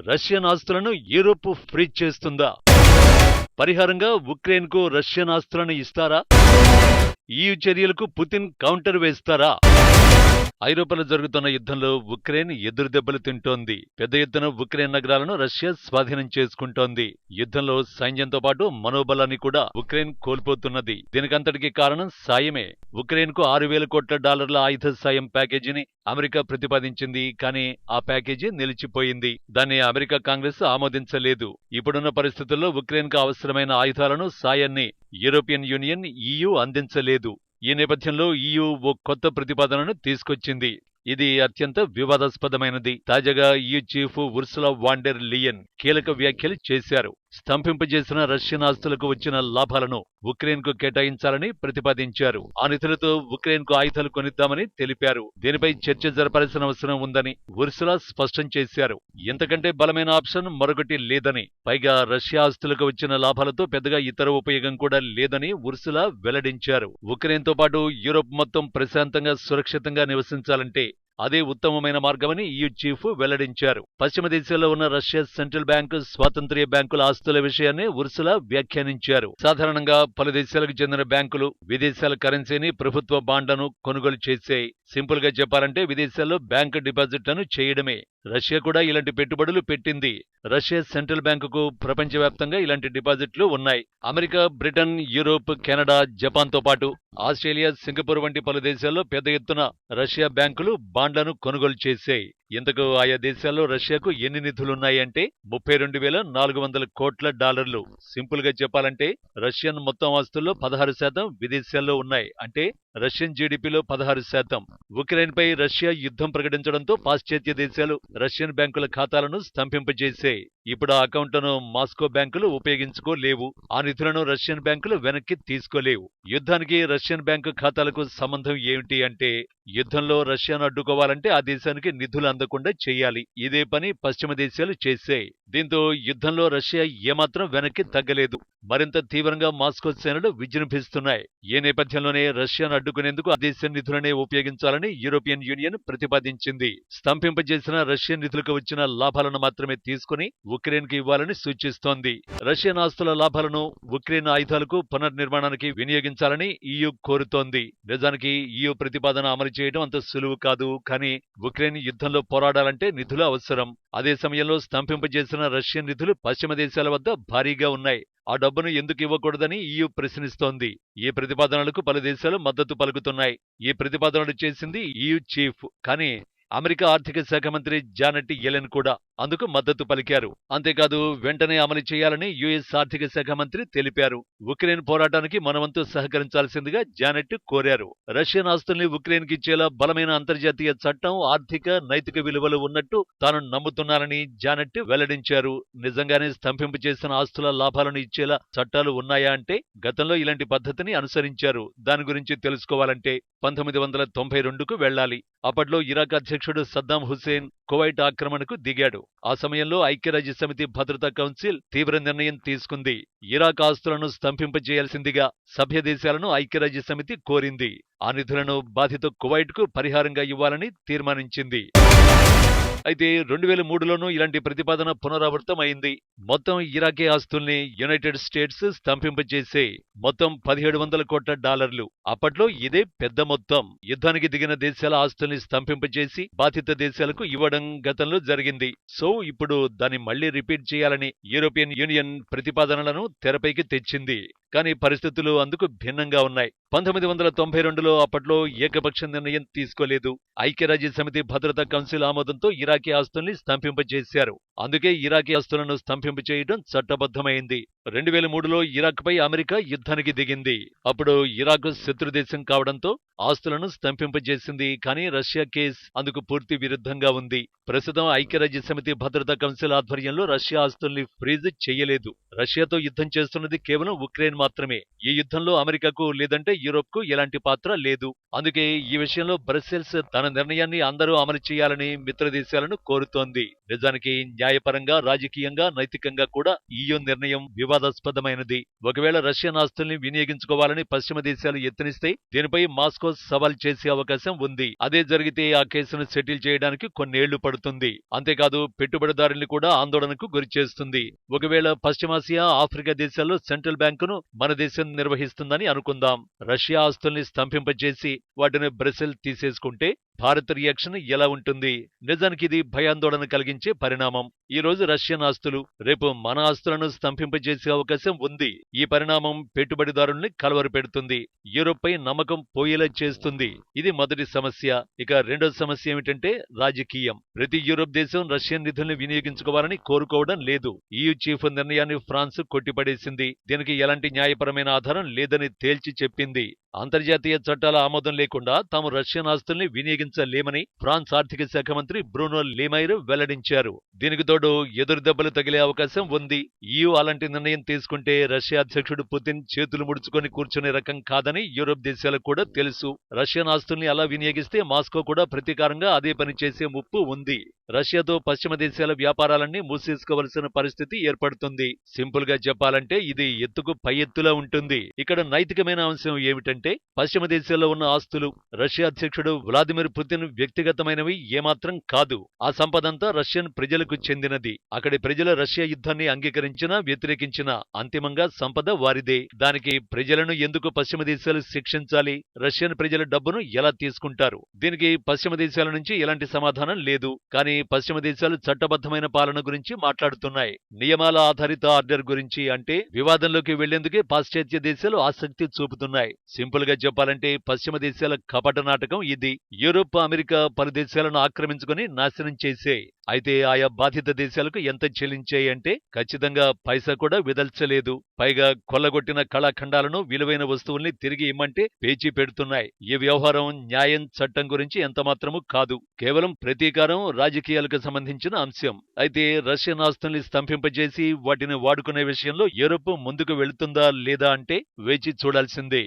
Russian ఆస్తులను Europe freeze చేస్తుందా? పరిహారంగా ఉక్రెయిన్కు రష్యన్ ఆస్తులను ఇస్తారా? EU చర్యలకు పుతిన్ కౌంటర్ వేస్తారా? ఐరోపాలో జరుగుతున్న యుద్ధంలో ఉక్రెయిన్ ఎదురుదెబ్బలు తింటోంది. పెద్ద ఎత్తున ఉక్రెయిన్ నగరాలను రష్యా స్వాధీనం చేసుకుంటోంది. యుద్ధంలో సైన్యంతో పాటు మనోబలాన్ని కూడా ఉక్రెయిన్ కోల్పోతున్నది. దీనికంతటికీ కారణం సాయమే. ఉక్రెయిన్కు $6,000 కోట్ల ఆయుధ సాయం ప్యాకేజీని అమెరికా ప్రతిపాదించింది. కానీ ఆ ప్యాకేజీ నిలిచిపోయింది. దాన్ని అమెరికా కాంగ్రెస్ ఆమోదించలేదు. ఇప్పుడున్న పరిస్థితుల్లో ఉక్రెయిన్కు అవసరమైన ఆయుధాలను, సాయాన్ని యూరోపియన్ యూనియన్, EU అందించలేదు. ఈ నేపథ్యంలో EU ఓ కొత్త ప్రతిపాదనను తీసుకొచ్చింది. ఇది అత్యంత వివాదాస్పదమైనది. తాజాగా EU chief Ursula von der Leyen కీలక వ్యాఖ్యలు చేశారు. స్తంభింపజేసిన రష్యన్ ఆస్తులకు వచ్చిన లాభాలను ఉక్రెయిన్కు కేటాయించాలని ప్రతిపాదించారు. ఆ నిధులతో ఉక్రెయిన్కు ఆయుధాలు కొనిద్దామని తెలిపారు. దీనిపై చర్చ జరపాల్సిన అవసరం ఉందని ఉర్సులా స్పష్టం చేశారు. ఇంతకంటే బలమైన ఆప్షన్ మరొకటి లేదని, పైగా రష్యా ఆస్తులకు వచ్చిన లాభాలతో పెద్దగా ఇతర ఉపయోగం కూడా లేదని ఉర్సులా వెల్లడించారు. ఉక్రెయిన్తో పాటు యూరోప్ మొత్తం ప్రశాంతంగా, సురక్షితంగా నివసించాలంటే అదే ఉత్తమమైన మార్గమని EU చీఫ్ వెల్లడించారు. పశ్చిమ దేశాల్లో ఉన్న రష్యా సెంట్రల్ బ్యాంకు, స్వాతంత్ర్య బ్యాంకుల ఆస్తుల విషయాన్ని ఉర్సులా వ్యాఖ్యానించారు. సాధారణంగా పలు దేశాలకు చెందిన బ్యాంకులు విదేశాల కరెన్సీని, ప్రభుత్వ బాండ్లను కొనుగోలు చేసే. సింపుల్ గా చెప్పాలంటే విదేశాల్లో బ్యాంకు డిపాజిట్లను చేయడమే. రష్యా కూడా ఇలాంటి పెట్టుబడులు పెట్టింది. రష్యా సెంట్రల్ బ్యాంకుకు ప్రపంచవ్యాప్తంగా ఇలాంటి డిపాజిట్లు ఉన్నాయి. అమెరికా, బ్రిటన్, యూరోప్, కెనడా, జపాన్తో పాటు ఆస్ట్రేలియా, సింగపూర్ వంటి పలు దేశాల్లో పెద్ద ఎత్తున రష్యా బ్యాంకులు బాండ్లను కొనుగోలు చేశాయి. ఇంతకు ఆయా దేశాల్లో రష్యాకు ఎన్ని నిధులున్నాయంటే $32,400 కోట్ల. సింపుల్ గా చెప్పాలంటే రష్యన్ మొత్తం ఆస్తుల్లో 16% విదేశాల్లో ఉన్నాయి. అంటే రష్యన్ జీడీపీలో 16%. ఉక్రెయిన్ పై రష్యా యుద్ధం ప్రకటించడంతో పాశ్చాత్య దేశాలు రష్యన్ బ్యాంకుల ఖాతాలను స్తంభింపజేశాయి. ఇప్పుడు ఆ అకౌంట్లను మాస్కో బ్యాంకులు ఉపయోగించుకోలేవు. ఆ నిధులను రష్యన్ బ్యాంకులు వెనక్కి తీసుకోలేవు. యుద్ధానికి రష్యన్ బ్యాంకు ఖాతాలకు సంబంధం ఏమిటి అంటే, యుద్ధంలో రష్యాను అడ్డుకోవాలంటే ఆ దేశానికి నిధులు అందకుండా చేయాలి. ఇదే పని పశ్చిమ దేశాలు చేశాయి. దీంతో యుద్ధంలో రష్యా ఏమాత్రం వెనక్కి తగ్గలేదు. మరింత తీవ్రంగా మాస్కో సేనలు విజృంభిస్తున్నాయి. ఈ నేపథ్యంలోనే రష్యాను అడ్డుకునేందుకు ఆ దేశ నిధులనే ఉపయోగించాలని యూరోపియన్ యూనియన్ ప్రతిపాదించింది. స్తంభింపజేసిన రష్యన్ నిధులకు వచ్చిన లాభాలను మాత్రమే తీసుకుని ఉక్రెయిన్కి ఇవ్వాలని సూచిస్తోంది. రష్యన్ ఆస్తుల లాభాలను ఉక్రెయిన్ ఆయుధాలకు, పునర్నిర్మాణానికి వినియోగించాలని EU కోరుతోంది. నిజానికి EU ప్రతిపాదన అమలు చేయడం అంత సులువు కాదు. కానీ ఉక్రెయిన్ యుద్ధంలో పోరాడాలంటే నిధులు అవసరం. అదే సమయంలో స్తంభింపజేసిన రష్యన్ నిధులు పశ్చిమ దేశాల వద్ద భారీగా ఉన్నాయి. ఆ డబ్బును ఎందుకు ఇవ్వకూడదని EU ప్రశ్నిస్తోంది. ఈ ప్రతిపాదనలకు పలు దేశాలు మద్దతు పలుకుతున్నాయి. ఈ ప్రతిపాదనలు చేసింది EU చీఫ్. కానీ అమెరికా ఆర్థిక శాఖ మంత్రి జానెట్ యెలెన్ కూడా అందుకు మద్దతు పలికారు. అంతేకాదు వెంటనే అమలు చేయాలని US ఆర్థిక శాఖ మంత్రి తెలిపారు. ఉక్రెయిన్ పోరాటానికి మనవంతు సహకరించాల్సిందిగా జానెట్ కోరారు. రష్యన్ ఆస్తుల్ని ఉక్రెయిన్కి ఇచ్చేలా బలమైన అంతర్జాతీయ చట్టం, ఆర్థిక, నైతిక విలువలు ఉన్నట్టు తాను నమ్ముతున్నానని జానెట్ వెల్లడించారు. నిజంగానే స్తంభింపు చేసిన ఆస్తుల లాభాలను ఇచ్చేలా చట్టాలు ఉన్నాయా అంటే గతంలో ఇలాంటి పద్ధతిని అనుసరించారు. దాని గురించి తెలుసుకోవాలంటే 1992కు వెళ్లాలి. అప్పట్లో ఇరాక్ అధ్యక్షుడు సద్దాం హుస్సేన్ కువైట్ ఆక్రమణకు దిగాడు. ఆ సమయంలో ఐక్యరాజ్యసమితి భద్రతా కౌన్సిల్ తీవ్ర నిర్ణయం తీసుకుంది. ఇరాక్ ఆస్తులను స్తంభింపజేయాల్సిందిగా సభ్య దేశాలను ఐక్యరాజ్యసమితి కోరింది. ఆ నిధులను బాధిత కువైట్కు పరిహారంగా ఇవ్వాలని తీర్మానించింది. అయితే 2003లోనూ ఇలాంటి ప్రతిపాదన పునరావృతమైంది. మొత్తం ఇరాకీ ఆస్తుల్ని యునైటెడ్ స్టేట్స్ స్తంభింపజేసే. మొత్తం $1,700 కోట్ల. అప్పట్లో ఇదే పెద్ద మొత్తం. యుద్ధానికి దిగిన దేశాల ఆస్తుల్ని స్తంభింపజేసి బాధిత దేశాలకు ఇవ్వడం గతంలో జరిగింది. సో ఇప్పుడు దాన్ని మళ్లీ రిపీట్ చేయాలని యూరోపియన్ యూనియన్ ప్రతిపాదనలను తెరపైకి తెచ్చింది. కానీ పరిస్థితులు అందుకు భిన్నంగా ఉన్నాయి. 1992లో అప్పట్లో ఏకపక్ష నిర్ణయం తీసుకోలేదు. ఐక్యరాజ్యసమితి భద్రతా కౌన్సిల్ ఆమోదంతో ఇరాకీ ఆస్తుల్ని స్తంభింపజేశారు. అందుకే ఇరాకీ ఆస్తులను స్తంభింపజేయడం చట్టబద్ధమైంది. 2003లో ఇరాక్పై అమెరికా యుద్ధానికి దిగింది. అప్పుడు ఇరాక్ శత్రుదేశం కావడంతో ఆస్తులను స్తంభింపజేసింది. కానీ రష్యా కేస్ అందుకు పూర్తి విరుద్ధంగా ఉంది. ప్రస్తుతం ఐక్యరాజ్యసమితి భద్రతా కౌన్సిల్ ఆధ్వర్యంలో రష్యా ఆస్తుల్ని ఫ్రీజ్ చేయలేదు. రష్యాతో యుద్ధం చేస్తున్నది కేవలం ఉక్రెయిన్ మాత్రమే. ఈ యుద్ధంలో అమెరికాకు లేదంటే యూరోప్కు ఎలాంటి పాత్ర లేదు. అందుకే ఈ విషయంలో బ్రస్సెల్స్ తన నిర్ణయాన్ని అందరూ అమలు చేయాలని మిత్రదేశాలను కోరుతోంది. నిజానికి న్యాయపరంగా, రాజకీయంగా, నైతికంగా కూడా EU నిర్ణయం వివాదాస్పదమైనది. ఒకవేళ రష్యన్ ఆస్తుల్ని వినియోగించుకోవాలని పశ్చిమ దేశాలు యత్నిస్తే దీనిపై మాస్కో సవాల్ చేసే అవకాశం ఉంది. అదే జరిగితే ఆ కేసును సెటిల్ చేయడానికి కొన్నేళ్లు పడుతుంది. అంతేకాదు పెట్టుబడిదారుల్ని కూడా ఆందోళనకు గురిచేస్తుంది. ఒకవేళ పశ్చిమాసియా, ఆఫ్రికా దేశాల్లో సెంట్రల్ బ్యాంకును మన దేశం నిర్వహిస్తుందని అనుకుందాం. రష్యా ఆస్తుల్ని స్తంభింపజేసి వాటిని బ్రసెల్ తీసేసుకుంటే భారత్ రియాక్షన్ ఎలా ఉంటుంది? నిజానికి ఇది భయాందోళన కలిగించే పరిణామం. ఈ రోజు రష్యన్ ఆస్తులు రేపు మన ఆస్తులను స్తంభింపజేసే అవకాశం ఉంది. ఈ పరిణామం పెట్టుబడిదారుల్ని కలవరపెడుతుంది. యూరోప్ పై నమ్మకం పోయేలా చేస్తుంది. ఇది మొదటి సమస్య. ఇక రెండో సమస్య ఏమిటంటే రాజకీయం. ప్రతి యూరోప్ దేశం రష్యన్ నిధుల్ని వినియోగించుకోవాలని కోరుకోవడం లేదు. EU చీఫ్ నిర్ణయాన్ని ఫ్రాన్స్ కొట్టిపడేసింది. దీనికి ఎలాంటి న్యాయపరమైన ఆధారం లేదని తేల్చి చెప్పింది. అంతర్జాతీయ చట్టాల ఆమోదం లేకుండా తాము రష్యన్ ఆస్తుల్ని వినియోగించలేమని ఫ్రాన్స్ ఆర్థిక శాఖ మంత్రి బ్రూనో లీమైర్ వెల్లడించారు. దీనికి తోడు ఎదురు దెబ్బలు తగిలే అవకాశం ఉంది. EU అలాంటి నిర్ణయం తీసుకుంటే రష్యా అధ్యక్షుడు పుతిన్ చేతులు ముడుచుకొని కూర్చునే రకం కాదని యూరోప్ దేశాలకు కూడా తెలుసు. రష్యన్ ఆస్తుల్ని అలా వినియోగిస్తే మాస్కో కూడా ప్రతీకారంగా అదే పని చేసే ముప్పు ఉంది. రష్యాతో పశ్చిమ దేశాల వ్యాపారాలన్నీ మూసేసుకోవలసిన పరిస్థితి ఏర్పడుతుంది. సింపుల్ గా చెప్పాలంటే ఇది ఎత్తుకు పై ఎత్తులా ఉంటుంది. ఇక్కడ నైతికమైన అంశం ఏమిటంటే పశ్చిమ దేశాల్లో ఉన్న ఆస్తులు రష్యా అధ్యక్షుడు వ్లాదిమిర్ పుతిన్ వ్యక్తిగతమైనవి ఏమాత్రం కాదు. ఆ సంపదంతా రష్యన్ ప్రజలకు చెందినది. అక్కడి ప్రజల రష్యా యుద్ధాన్ని అంగీకరించినా వ్యతిరేకించినా అంతిమంగా సంపద వారిదే. దానికి ప్రజలను ఎందుకు పశ్చిమ దేశాలు శిక్షించాలి? రష్యన్ ప్రజల డబ్బును ఎలా తీసుకుంటారు? దీనికి పశ్చిమ దేశాల నుంచి ఎలాంటి సమాధానం లేదు. కానీ పశ్చిమ దేశాలు చట్టబద్ధమైన పాలన గురించి మాట్లాడుతున్నాయి. నియమాల ఆధారిత ఆర్డర్ గురించి అంటే వివాదంలోకి వెళ్లేందుకే పాశ్చాత్య దేశాలు ఆసక్తి చూపుతున్నాయి. సింపుల్ గా చెప్పాలంటే పశ్చిమ దేశాల కపట నాటకం ఇది. యూరోప్, అమెరికా పలు దేశాలను ఆక్రమించుకుని నాశనం చేశాయి. అయితే ఆయా బాధిత దేశాలకు ఎంత చెల్లించాయి అంటే ఖచ్చితంగా పైసా కూడా విదల్చలేదు. పైగా కొల్లగొట్టిన కళాఖండాలను, విలువైన వస్తువుల్ని తిరిగి ఇమ్మంటే పేచీ పెడుతున్నాయి. ఈ వ్యవహారం న్యాయం, చట్టం గురించి ఎంతమాత్రమూ కాదు. కేవలం ప్రతీకారం, రాజకీయాలకు సంబంధించిన అంశం. అయితే రష్యన్ ఆస్తుల్ని స్తంభింపజేసి వాటిని వాడుకునే విషయంలో యూరోప్ ముందుకు వెళుతుందా లేదా అంటే వేచి చూడాల్సిందే.